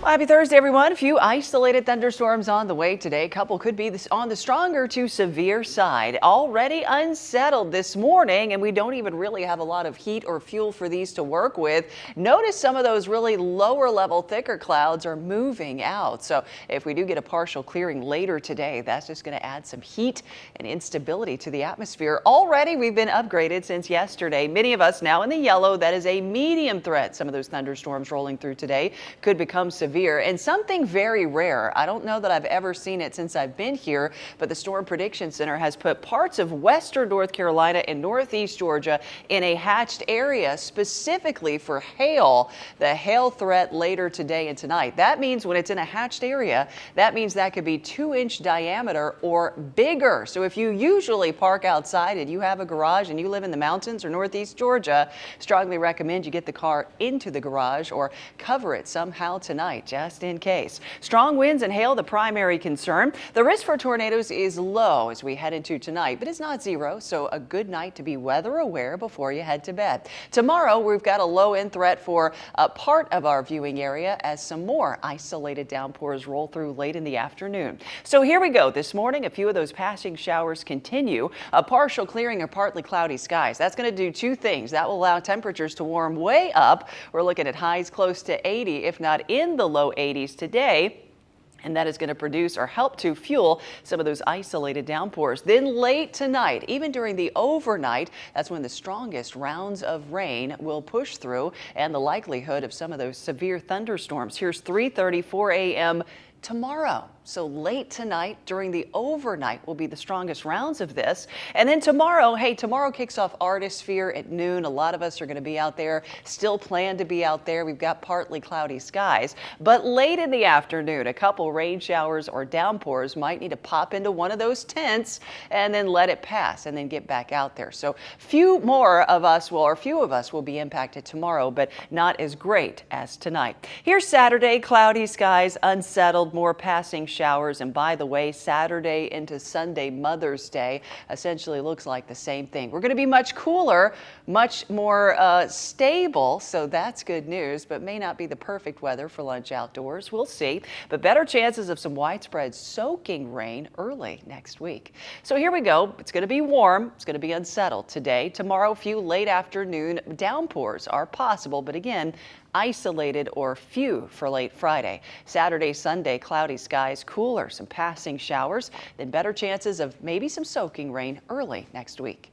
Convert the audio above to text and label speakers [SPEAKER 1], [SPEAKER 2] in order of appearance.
[SPEAKER 1] Well, happy Thursday, everyone. A few isolated thunderstorms on the way today. A couple could be on the stronger to severe side. Already unsettled this morning, and we don't even really have a lot of heat or fuel for these to work with. Notice some of those really lower level, thicker clouds are moving out. So if we do get a partial clearing later today, that's just going to add some heat and instability to the atmosphere. Already we've been upgraded since yesterday. Many of us now in the yellow. That is a medium threat. Some of those thunderstorms rolling through today could become severe and something very rare. I don't know that I've ever seen it since I've been here, but the Storm Prediction Center has put parts of western North Carolina and northeast Georgia in a hatched area specifically for hail. The hail threat later today and tonight. That means when it's in a hatched area, that means that could be 2-inch diameter or bigger. So if you usually park outside and you have a garage and you live in the mountains or northeast Georgia, strongly recommend you get the car into the garage or cover it somehow tonight, just in case. Strong winds and hail, the primary concern. The risk for tornadoes is low as we head into tonight, but it's not zero, so a good night to be weather aware before you head to bed. Tomorrow, we've got a low end threat for a part of our viewing area as some more isolated downpours roll through late in the afternoon. So here we go. This morning, a few of those passing showers continue. A partial clearing of partly cloudy skies. That's going to do two things. That will allow temperatures to warm way up. We're looking at highs close to 80, if not in the low 80s today. And that is going to produce or help to fuel some of those isolated downpours. Then late tonight, even during the overnight, that's when the strongest rounds of rain will push through and the likelihood of some of those severe thunderstorms. Here's 3:34 a.m. tomorrow. So late tonight during the overnight will be the strongest rounds of this. And then tomorrow, tomorrow kicks off Artisphere at noon. A lot of us are going to be out there, still plan to be out there. We've got partly cloudy skies, but late in the afternoon, a couple rain showers or downpours might need to pop into one of those tents and then let it pass and then get back out there. So few of us will be impacted tomorrow, but not as great as tonight. Here's Saturday, cloudy skies, unsettled, more passing showers. And by the way, Saturday into Sunday, Mother's Day, essentially looks like the same thing. We're going to be much cooler, much more stable. So that's good news, but may not be the perfect weather for lunch outdoors. We'll see, but better chances of some widespread soaking rain early next week. So here we go. It's going to be warm. It's going to be unsettled today. Tomorrow, few late afternoon downpours are possible, but again, isolated or few for late Friday. Saturday, Sunday, cloudy skies, cooler, some passing showers, then better chances of maybe some soaking rain early next week.